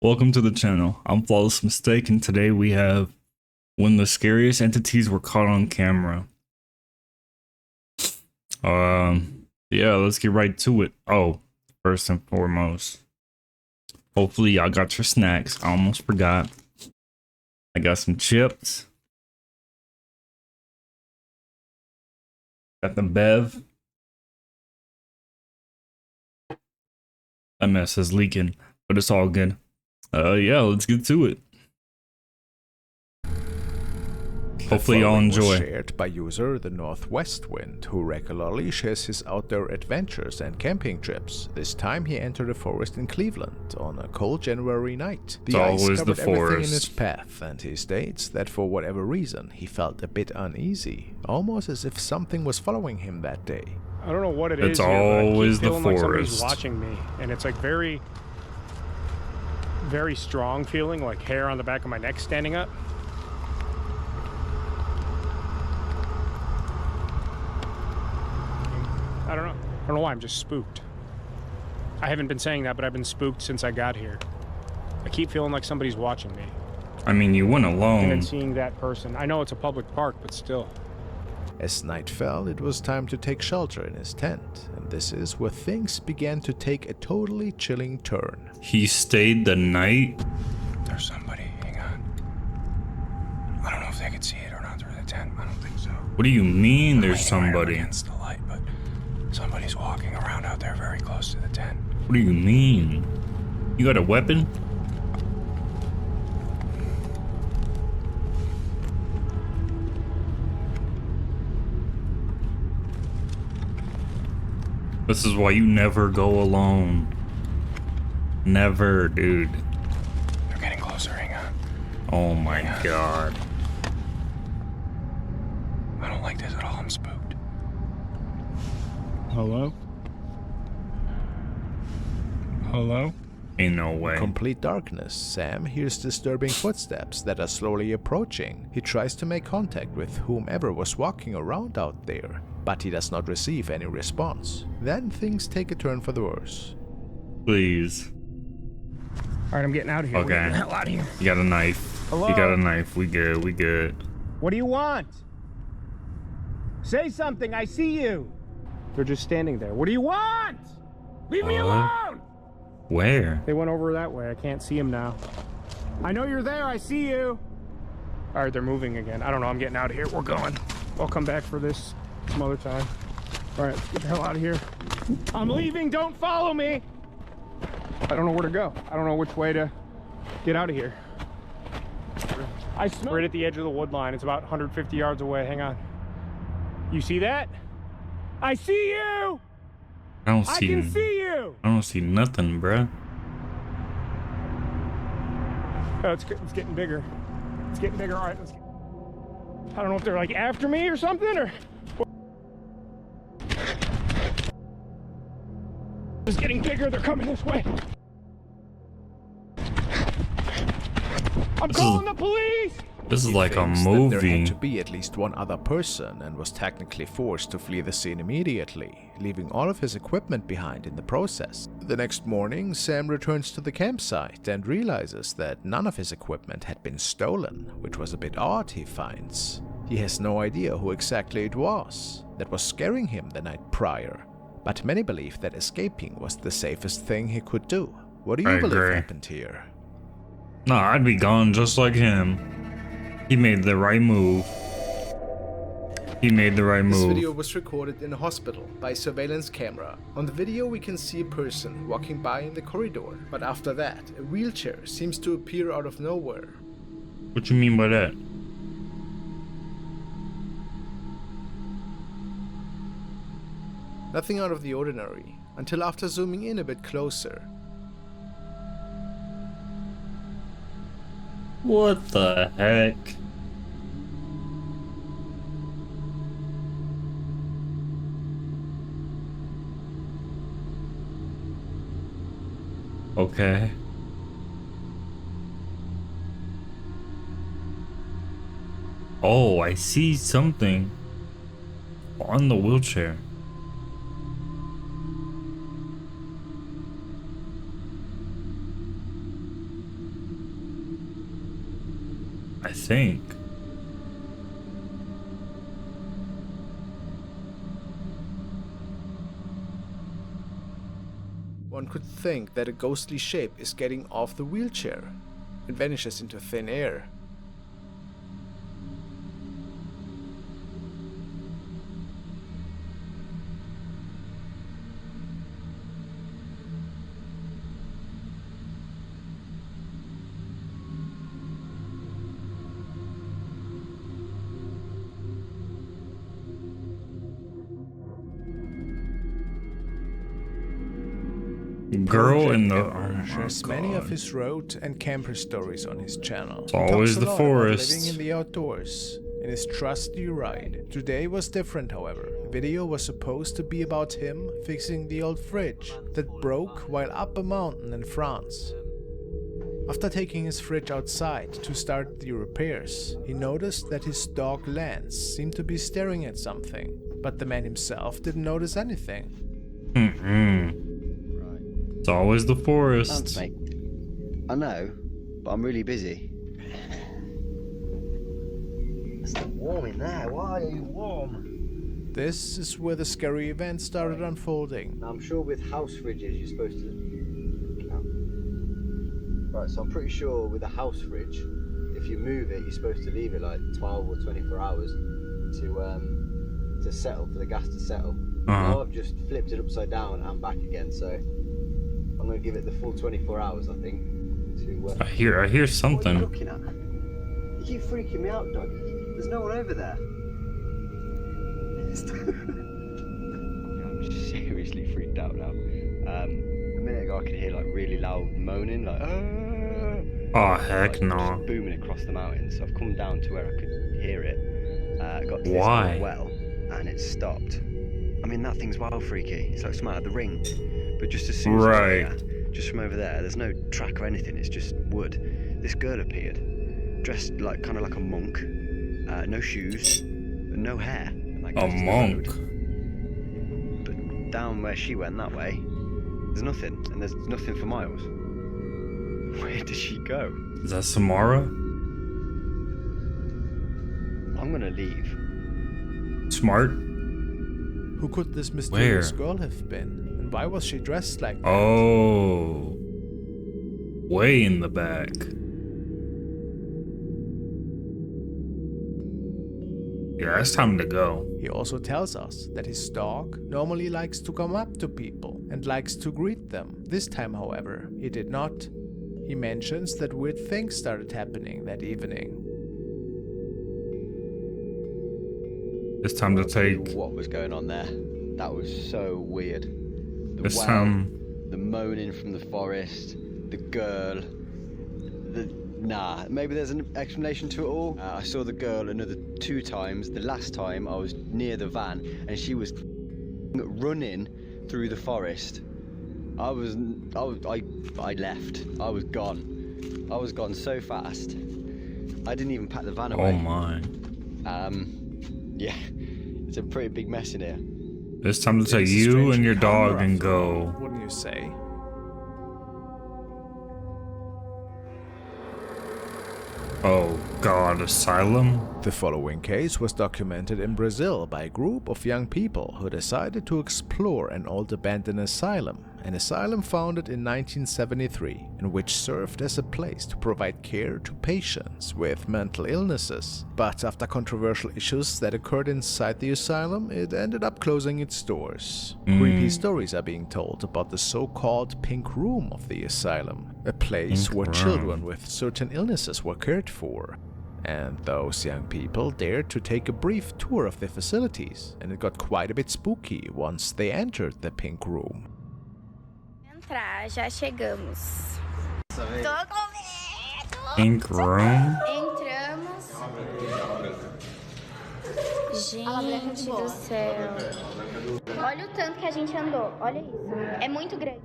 Welcome to the channel. I'm Flawless Mistake, and today we have when the scariest entities were caught on camera. Yeah, let's get right to it. Oh, first and foremost, hopefully y'all got your snacks. I almost forgot. I got some chips. Got the Bev. That mess is leaking, but it's all good. Yeah, let's get to it. Hopefully y'all enjoy. Shared by user The Northwest Wind, who regularly shares his outdoor adventures and camping trips. This time he entered a forest in Cleveland on a cold January night. The ice covered everything in his path, and he states that for whatever reason he felt a bit uneasy, almost as if something was following him that day. I don't know what it It's is. always here, but I keep feeling the like somebody's forest. watching me, and it's like very strong feeling, like hair on the back of my neck standing up. I don't know why. I'm just spooked. I haven't been saying that, but I've been spooked since I got here. I keep feeling like somebody's watching me. I mean, you went And alone. then seeing that person. I know it's a public park, but still. As night fell, it was time to take shelter in his tent, and this is where things began to take a totally chilling turn. He stayed the night. There's somebody. Hang on. I don't know if they can see it or not through the tent. I don't think so. What do you mean I'm there's leaning right up somebody? against the light, but somebody's walking around out there very close to the tent. What do you mean? You got a weapon? This is why you never go alone. Never, dude. They're getting closer. Hang on. Oh my god. I don't like this at all. I'm spooked. Hello? Hello? Ain't no way. Complete darkness, Sam hears disturbing footsteps that are slowly approaching. He tries to make contact with whomever was walking around out there, but he does not receive any response. Then things take a turn for the worse. Please. Alright, I'm getting out of here. Okay. We're getting the hell out of here. You got a knife. Hello? You got a knife. We good. We good. What do you want? Say something, I see you. They're just standing there. What do you want? Leave me What? alone! Where? They went over that way. I can't see them now. I know you're there, I see you. All right, they're moving again. I don't know. I'm getting out of here. We're going. I'll come back for this some other time. All right, let's get the hell out of here. I'm leaving, don't follow me. I don't know where to go. I don't know which way to get out of here. I smell. Right at the edge of the wood line. It's about 150 yards away. Hang on. You see that? I see you! I don't I see. can see you! I don't see nothing, bruh. Oh, it's getting bigger. It's getting bigger. All right, let's get... I don't know if they're like after me or something, or... It's getting bigger. They're coming this way. I'm calling the police! This is He like a thinks that there movie. had to be at least one other person and was technically forced to flee the scene immediately, leaving all of his equipment behind in the process. The next morning, Sam returns to the campsite and realizes that none of his equipment had been stolen, which was a bit odd, he finds. He has no idea who exactly it was that was scaring him the night prior, but many believe that escaping was the safest thing he could do. What do you I believe agree. happened here? Nah, I'd be gone just like him. He made the right move. He made the right This move. video was recorded in a hospital by a surveillance camera. On the video we can see a person walking by in the corridor, but after that a wheelchair seems to appear out of nowhere. What you mean by that? Nothing out of the ordinary, until after zooming in a bit closer. What the heck? Okay. Oh, I see something on the wheelchair. I think. One could think that a ghostly shape is getting off the wheelchair and vanishes into thin air. Girl in the Emperor shares many of his road and camper stories on his channel. He always talks a the lot about forest. living in the outdoors in his trusty ride. Today was different, however. The video was supposed to be about him fixing the old fridge that broke while up a mountain in France. After taking his fridge outside to start the repairs, he noticed that his dog Lance seemed to be staring at something, but the man himself didn't notice anything. It's always the forest. Thanks, mate. I know, but I'm really busy. It's not warm in there. Why are you warm? This is where the scary event started unfolding. Now, I'm sure with house fridges you're supposed to... Right, so I'm pretty sure with a house fridge, if you move it, you're supposed to leave it like 12 or 24 hours to settle, for the gas to settle. Now I've just flipped it upside down and back again, so I'm going to give it the full 24 hours, I think. To, I hear What are you something. looking at? You keep freaking me out, dog. There's no one over there. I'm seriously freaked out now. A minute ago I could hear like really loud moaning, like Oh heck like, no. just booming across the mountains. So I've come down to where I could hear it. Got to this Why? well, and it stopped. I mean, that thing's wild freaky. It's like something out of the Ring. But just as soon as Right. I was there, just from over there, there's no track or anything. It's just wood. This girl appeared, dressed like kind of like a monk, no shoes, no hair. And, like, A goes to the monk. road. But down where she went that way, there's nothing, and there's nothing for miles. Where did she go? Is that Samara? I'm gonna leave. Smart. Who could this mysterious Where? girl have been? And why was she dressed like that? Oh. Way in the back. Yeah, it's time to go. He also tells us that his dog normally likes to come up to people and likes to greet them. This time, however, he did not. He mentions that weird things started happening that evening. It's time to take. What was going on there? That was so weird. The It's well, time. the moaning from the forest, the girl, Nah, maybe there's an explanation to it all. I saw the girl another 2 times. The last time I was near the van and she was running through the forest. I left. I was gone. I was gone so fast. I didn't even pack the van away. Oh my. Yeah, it's a pretty big mess in here. It's time to take It's a you strange and your encounter dog and after all, go. wouldn't you say? Oh god, asylum? The following case was documented in Brazil by a group of young people who decided to explore an old abandoned asylum, an asylum founded in 1973, and which served as a place to provide care to patients with mental illnesses. But after controversial issues that occurred inside the asylum, it ended up closing its doors. Creepy stories are being told about the so-called Pink Room of the asylum, a place Pink where Room. children with certain illnesses were cared for. And those young people dared to take a brief tour of the facilities, and it got quite a bit spooky once they entered the Pink Room. Entrar, já chegamos. Tô com medo! Pink room? Entramos. Gente do céu. Olha o tanto que a gente andou. Olha isso. É muito grande.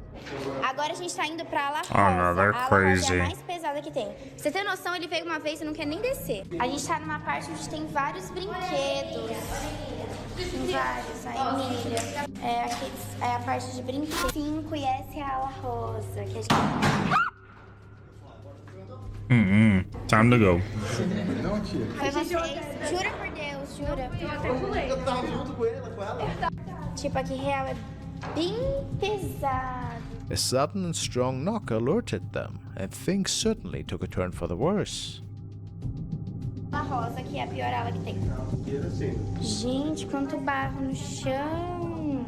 Agora a gente tá indo pra La Rosa. Oh, no, they're a La Rosa crazy. é a mais pesada que tem. Pra você ter noção, ele veio uma vez e não quer nem descer. A gente tá numa parte onde tem vários brinquedos. Tem vários, a Emília. É a parte de brinquedos. 5 e essa é a La Rosa. Que a gente... Time to go. Foi vocês? Jura por Deus, jura? Eu tava junto com ela. Tipo, aqui real é bem pesado. A sudden and strong knock alerted them, and things certainly took a turn for the worse. A rosa, que é a pior ala que tem. Gente, quanto barro no chão.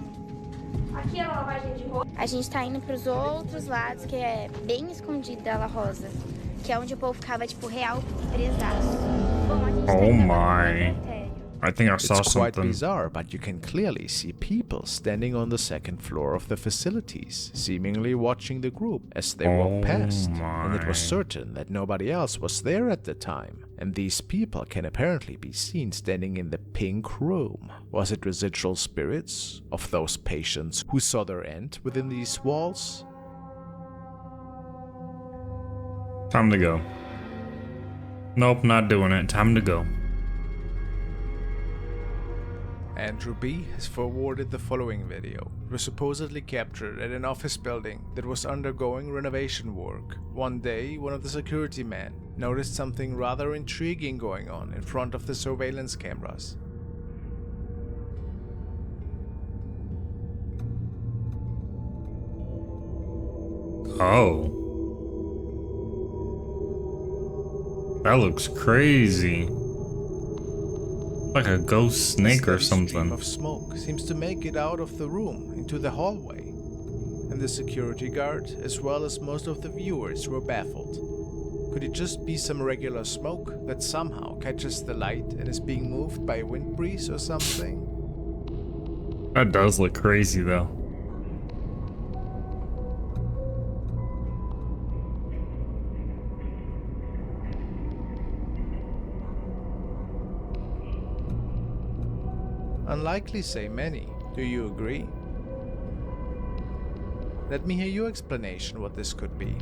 Aqui é a lavagem de roupa. A gente tá indo pros outros lados, que é bem escondida a ala rosa. Que é onde o povo ficava, tipo, real presaço. Bom, a gente tá Oh indo my. I think I saw It's quite something. bizarre, but you can clearly see people standing on the second floor of the facilities, seemingly watching the group as they walk past. And it was my. certain that nobody else was there at the time. And these people can apparently be seen standing in the pink room. Was it residual spirits of those patients who saw their end within these walls? Time to go. Nope, not doing it. Time to go. Andrew B. has forwarded the following video. It was supposedly captured at an office building that was undergoing renovation work. One day, one of the security men noticed something rather intriguing going on in front of the surveillance cameras. Oh. That looks crazy. Like a ghost snake or A steady stream something. of smoke seems to make it out of the room into the hallway, and the security guard, as well as most of the viewers, were baffled. Could it just be some regular smoke that somehow catches the light and is being moved by a wind breeze or something? That does look crazy though. Unlikely say many. Do you agree? Let me hear your explanation what this could be.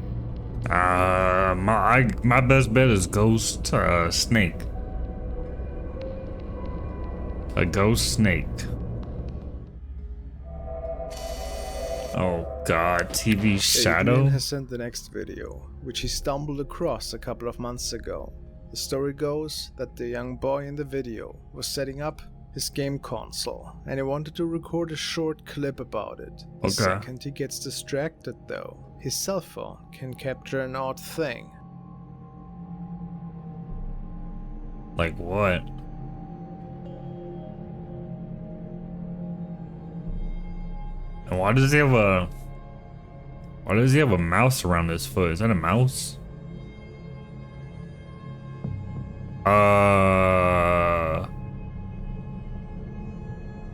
My best bet is ghost snake. A ghost snake. Oh god, TV shadow? Adrian has sent the next video, which he stumbled across a couple of months ago. The story goes that the young boy in the video was setting up his game console, and he wanted to record a short clip about it. The second he gets distracted though, his cell phone can capture an odd thing. Like what? And why does he have a mouse around his foot? Is that a mouse?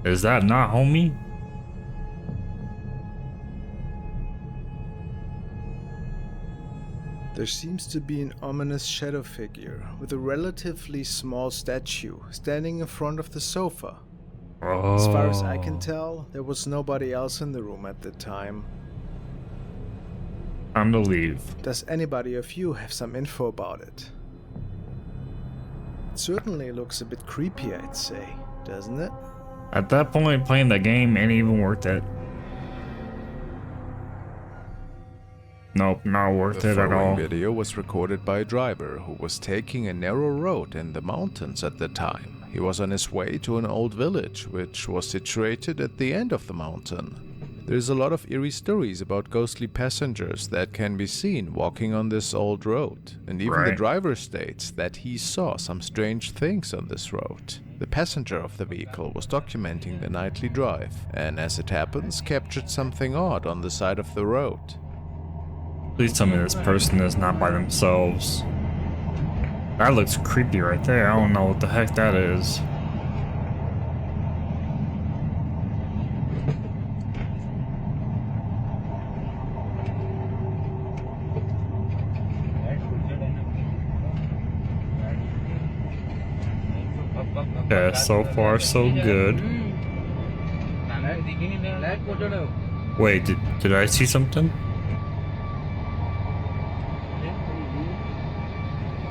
Is that not homie? There seems to be an ominous shadow figure with a relatively small statue standing in front of the sofa. Oh. As far as I can tell, there was nobody else in the room at the time. Time to leave. Does anybody of you have some info about it? It certainly looks a bit creepy, I'd say, doesn't it? At that point, playing the game ain't even worth it. Nope, not worth The it at following all. video was recorded by a driver who was taking a narrow road in the mountains at the time. He was on his way to an old village, which was situated at the end of the mountain. There's a lot of eerie stories about ghostly passengers that can be seen walking on this old road, and even the Right. driver states that he saw some strange things on this road. The passenger of the vehicle was documenting the nightly drive, and as it happens, captured something odd on the side of the road. Please tell me this person is not by themselves. That looks creepy right there. I don't know what the heck that is. Yeah, so far so good. Wait, did I see something?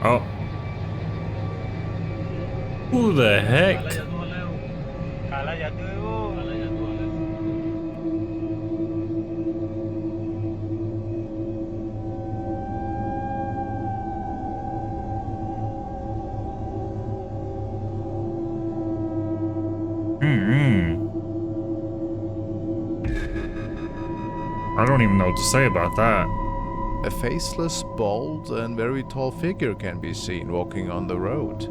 Oh. Who the heck? I don't even know what to say about that. A faceless, bald, and very tall figure can be seen walking on the road.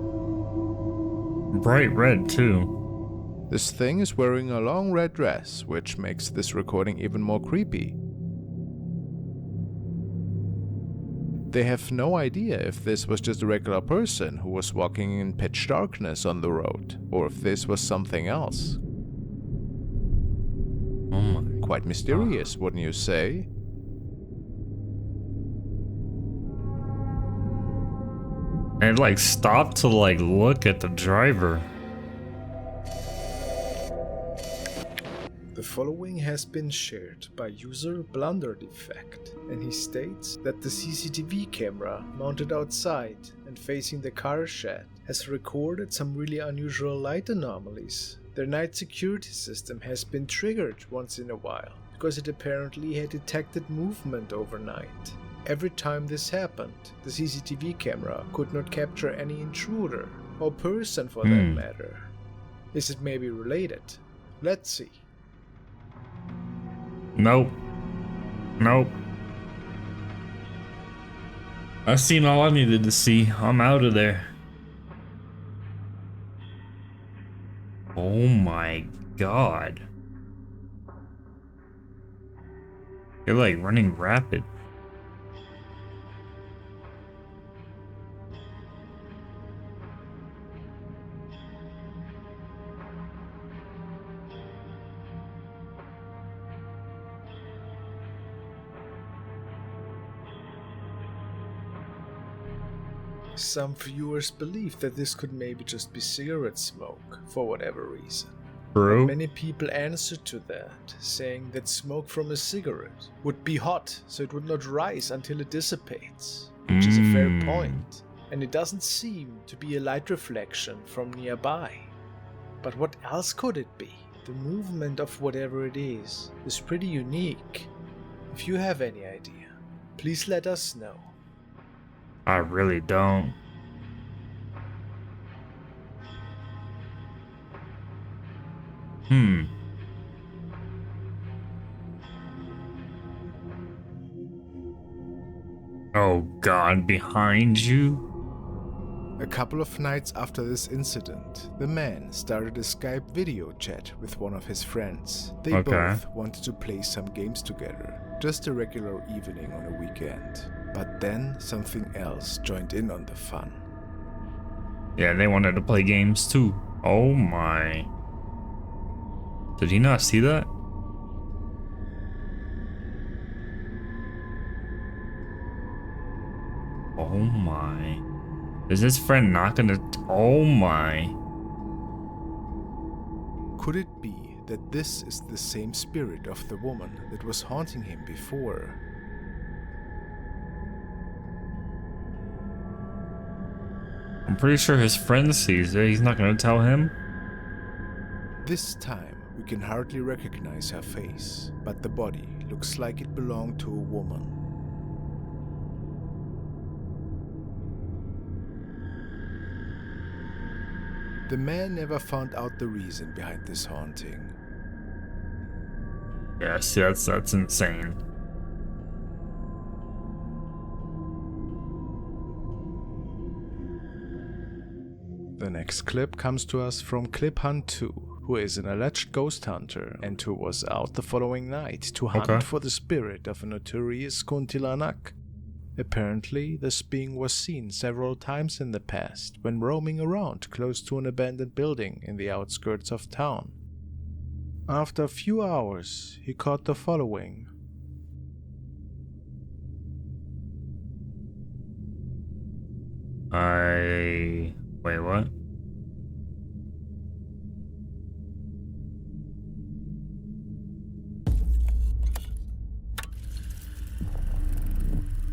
Bright red, too. This thing is wearing a long red dress, which makes this recording even more creepy. They have no idea if this was just a regular person who was walking in pitch darkness on the road, or if this was something else. Oh my. Quite mysterious, wouldn't you say? And it like stopped to like look at the driver. The following has been shared by user BlunderDefect, and he states that the CCTV camera mounted outside and facing the car shed has recorded some really unusual light anomalies. Their night security system has been triggered once in a while because it apparently had detected movement overnight. Every time this happened, the CCTV camera could not capture any intruder or person for that matter. Is it maybe related? Let's see. Nope. Nope. I've seen all I needed to see. I'm out of there. Oh my god. You're like running rapid. Some viewers believe that this could maybe just be cigarette smoke, for whatever reason. True. Many people answered to that, saying that smoke from a cigarette would be hot, so it would not rise until it dissipates, which is a fair point, and it doesn't seem to be a light reflection from nearby. But what else could it be? The movement of whatever it is pretty unique. If you have any idea, please let us know. I really don't. Oh god, behind you? A couple of nights after this incident, the man started a Skype video chat with one of his friends. They both wanted to play some games together, just a regular evening on a weekend. But then something else joined in on the fun. Yeah, they wanted to play games too. Oh my. Did he not see that? Oh my. Is his friend not gonna... Oh my. Could it be that this is the same spirit of the woman that was haunting him before? I'm pretty sure his friend sees it. He's not gonna tell him. This time, we can hardly recognize her face, but the body looks like it belonged to a woman. The man never found out the reason behind this haunting. Yes, that's insane. The next clip comes to us from ClipHunt2, who is an alleged ghost hunter and who was out the following night to hunt for the spirit of a notorious Kuntilanak. Apparently, this being was seen several times in the past when roaming around close to an abandoned building in the outskirts of town. After a few hours, he caught the following. Wait, what?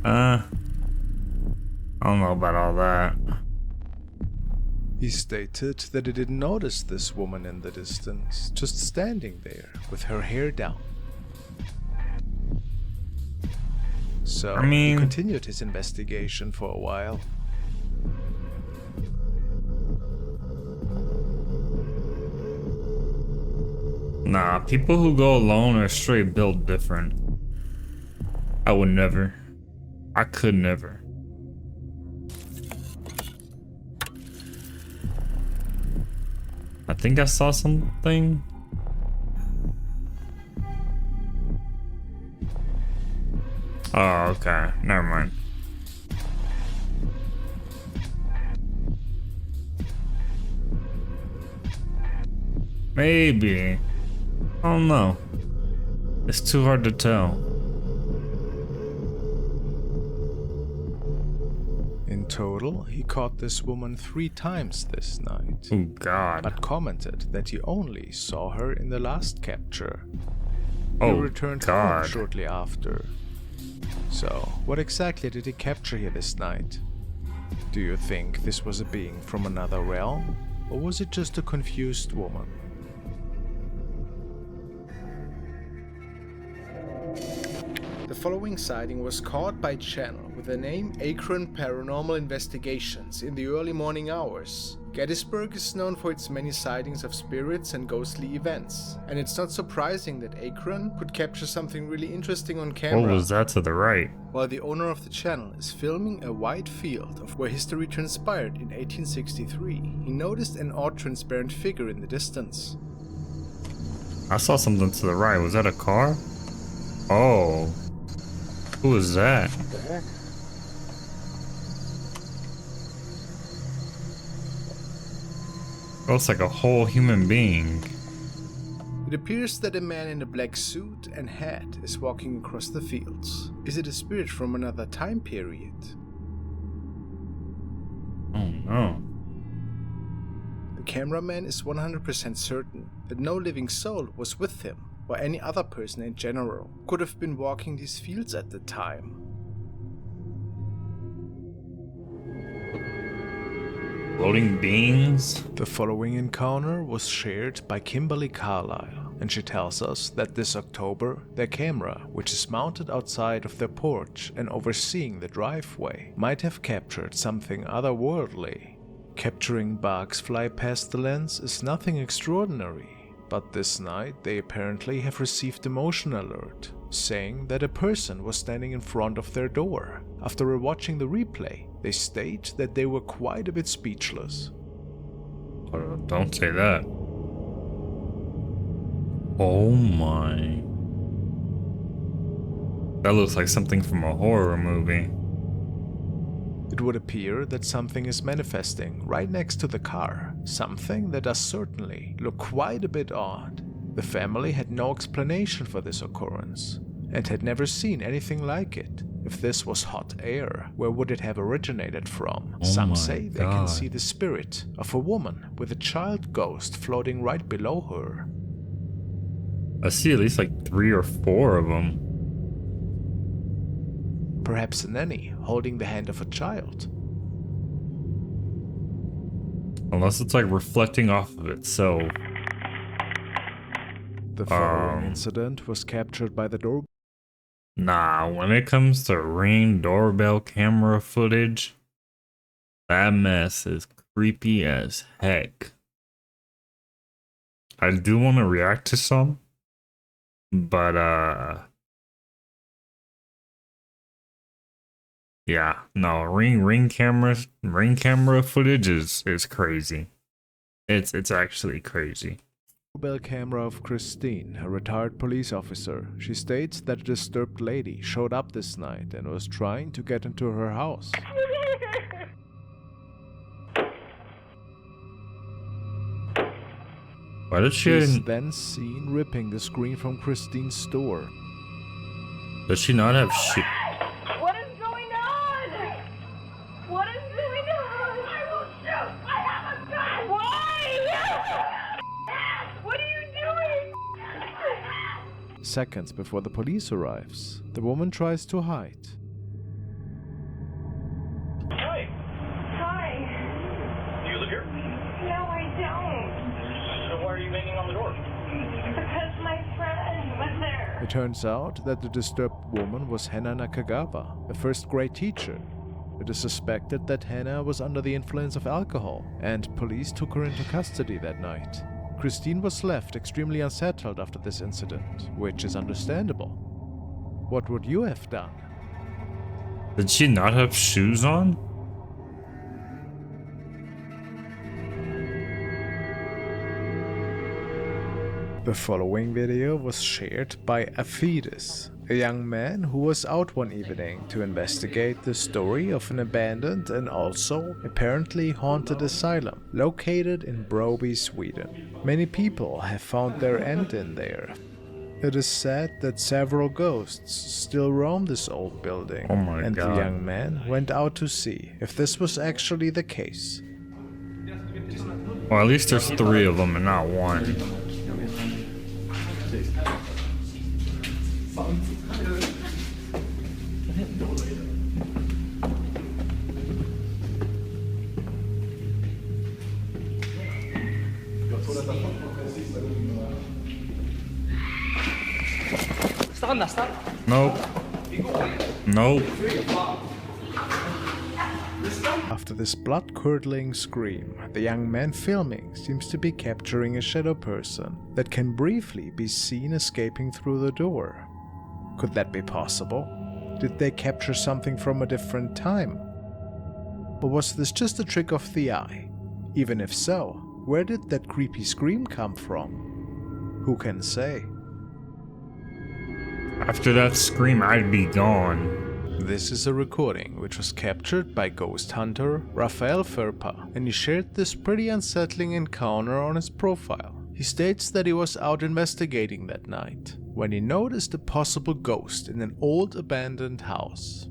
I don't know about all that. He stated that he didn't notice this woman in the distance, just standing there with her hair down. So he continued his investigation for a while. Nah, people who go alone are straight built different. I would never. I could never. I think I saw something. Oh, okay. Never mind. Maybe. I don't know. It's too hard to tell. In total, he caught this woman 3 times this night, Oh God. but commented that he only saw her in the last capture. He Oh returned home God. shortly after. So, what exactly did he capture here this night? Do you think this was a being from another realm, or was it just a confused woman? The following sighting was caught by channel with the name Akron Paranormal Investigations in the early morning hours. Gettysburg is known for its many sightings of spirits and ghostly events, and it's not surprising that Akron could capture something really interesting on camera. What was that to the right? While the owner of the channel is filming a wide field of where history transpired in 1863, he noticed an odd transparent figure in the distance. I saw something to the right. Was that a car? Oh. Who was that? What the heck? Looks like a whole human being. It appears that a man in a black suit and hat is walking across the fields. Is it a spirit from another time period? Oh no. The cameraman is 100% certain that no living soul was with him, or any other person in general could have been walking these fields at the time. Floating beings? The following encounter was shared by Kimberly Carlisle, and she tells us that this October, their camera, which is mounted outside of their porch and overseeing the driveway, might have captured something otherworldly. Capturing bugs fly past the lens is nothing extraordinary, but this night they apparently have received a motion alert, saying that a person was standing in front of their door. After watching the replay, they state that they were quite a bit speechless. Don't say that. Oh my. That looks like something from a horror movie. It would appear that something is manifesting right next to the car, something that does certainly look quite a bit odd. The family had no explanation for this occurrence, and had never seen anything like it. If this was hot air, where would it have originated from? Oh Some my say they can God. see the spirit of a woman with a child ghost floating right below her. I see at least like 3 or 4 of them. Perhaps a nanny holding the hand of a child. Unless it's like reflecting off of itself. The following incident was captured by the doorbell. Nah, when it comes to Ring doorbell camera footage, that mess is creepy as heck. I do want to react to some, but yeah, no, ring camera footage is crazy. It's actually crazy. Doorbell camera of Christine, a retired police officer. She states that a disturbed lady showed up this night and was trying to get into her house. Why did She's then seen ripping the screen from Christine's store. Does she not have shit? What is going on? What is going on? I will shoot! I have a gun! Why? What are you doing? Seconds before the police arrives, the woman tries to hide. Hi. Do you live here? No, I don't. So why are you banging on the door? Because my friend was there. It turns out that the disturbed woman was Hannah Nakagawa, a first-grade teacher. It is suspected that Hannah was under the influence of alcohol, and police took her into custody that night. Christine was left extremely unsettled after this incident, which is understandable. What would you have done? Did she not have shoes on? The following video was shared by Aphides, a young man who was out one evening to investigate the story of an abandoned and also apparently haunted asylum located in Broby, Sweden. Many people have found their end in there. It is said that several ghosts still roam this old building, and God. the young man went out to see if this was actually the case. Well, at least there's 3 of them and not 1. Nope. Nope. After this blood-curdling scream, the young man filming seems to be capturing a shadow person that can briefly be seen escaping through the door. Could that be possible? Did they capture something from a different time? Or was this just a trick of the eye? Even if so, where did that creepy scream come from? Who can say? After that scream, I'd be gone. This is a recording which was captured by ghost hunter Rafael Ferpa, and he shared this pretty unsettling encounter on his profile. He states that he was out investigating that night when he noticed a possible ghost in an old abandoned house.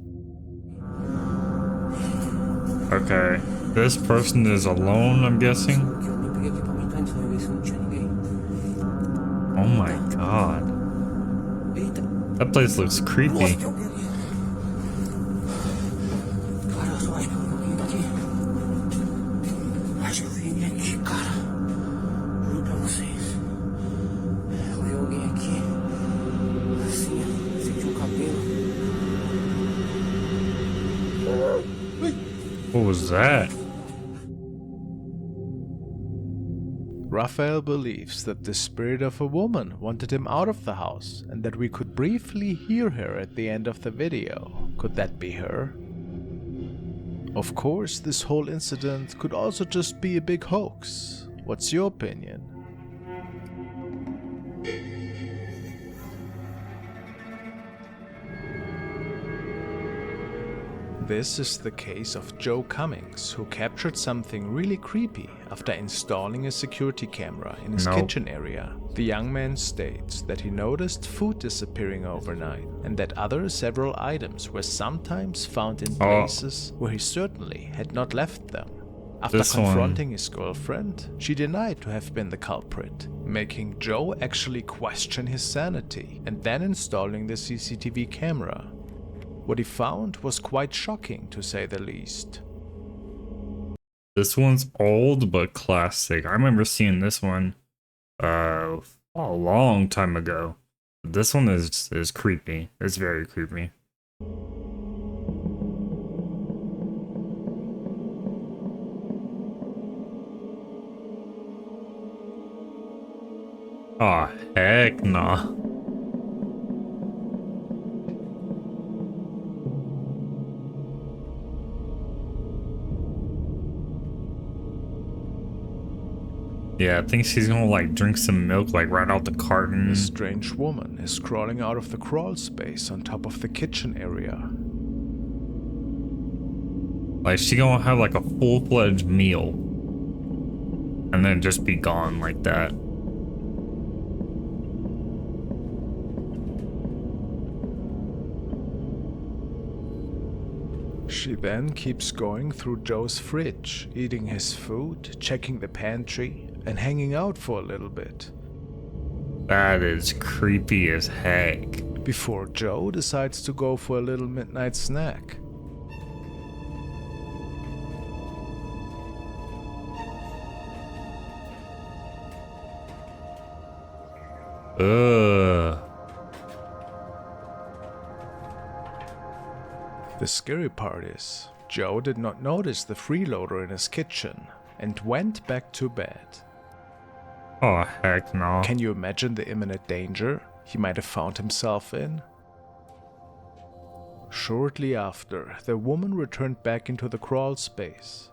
Okay, this person is alone, I'm guessing. Oh my god. That place looks creepy. What was that? Raphael believes that the spirit of a woman wanted him out of the house and that we could briefly hear her at the end of the video. Could that be her? Of course, this whole incident could also just be a big hoax. What's your opinion? This is the case of Joe Cummings, who captured something really creepy after installing a security camera in his kitchen area. The young man states that he noticed food disappearing overnight and that several items were sometimes found in places where he certainly had not left them. After confronting his girlfriend, she denied to have been the culprit, making Joe actually question his sanity and then installing the CCTV camera. What he found was quite shocking, to say the least. This one's old but classic. I remember seeing this one a long time ago. This one is creepy. It's very creepy. Oh, heck nah. Yeah, I think she's gonna like drink some milk like right out the carton. A strange woman is crawling out of the crawl space on top of the kitchen area. Like she gonna have like a full-fledged meal and then just be gone like that. She then keeps going through Joe's fridge, eating his food, checking the pantry, and hanging out for a little bit. That is creepy as heck. Before Joe decides to go for a little midnight snack. Ugh. The scary part is, Joe did not notice the freeloader in his kitchen and went back to bed. Oh, heck no. Can you imagine the imminent danger he might have found himself in? Shortly after, the woman returned back into the crawl space.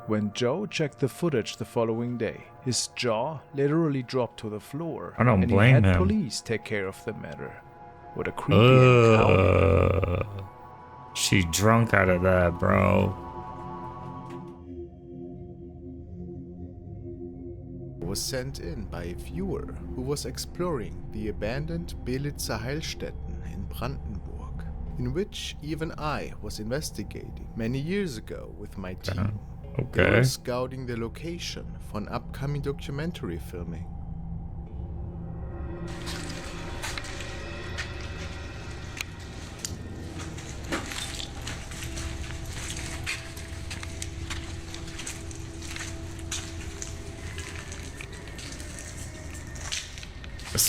When Joe checked the footage the following day, his jaw literally dropped to the floor, I don't and blame he had him. police take care of the matter. What a creepy encounter. She drunk out of that, bro. Was sent in by a viewer who was exploring the abandoned Belitzer Heilstätten in Brandenburg, in which even I was investigating many years ago with my team. They were Okay. scouting the location for an upcoming documentary filming.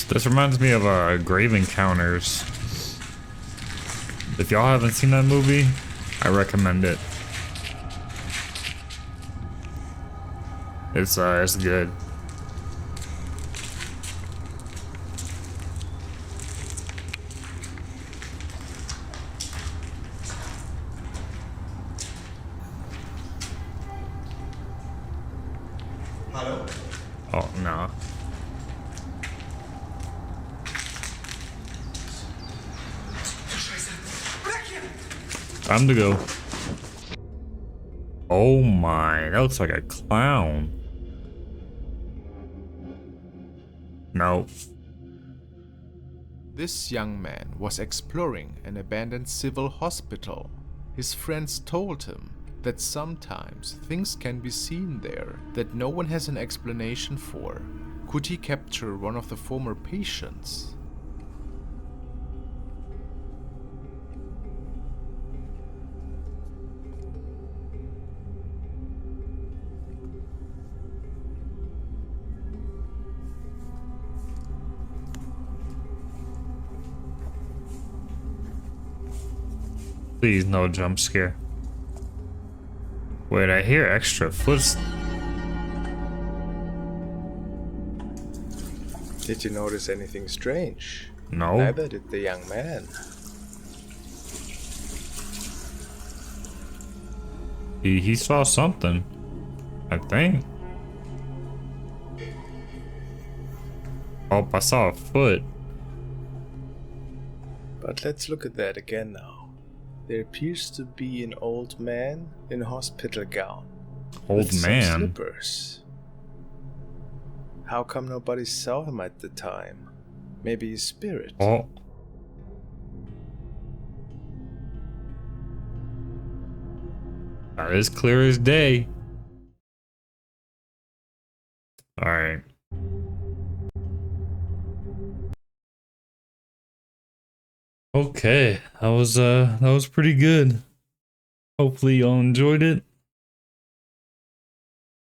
This reminds me of Grave Encounters. If y'all haven't seen that movie, I recommend it. It's good. Hallo? Oh no. Time to go. Oh my, that looks like a clown. No. This young man was exploring an abandoned civil hospital. His friends told him that sometimes things can be seen there that no one has an explanation for. Could he capture one of the former patients? Please, no jump scare. Wait, I hear extra footsteps. Did you notice anything strange? No. Neither did the young man. He saw something, I think. Oh, I saw a foot. But let's look at that again now. There appears to be an old man in a hospital gown. Old with some man? slippers. How come nobody saw him at the time? Maybe his spirit. Oh. That is clear as day. Alright. Okay, that was pretty good. Hopefully y'all enjoyed it.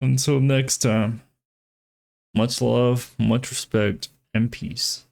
Until next time. Much love, much respect, and peace.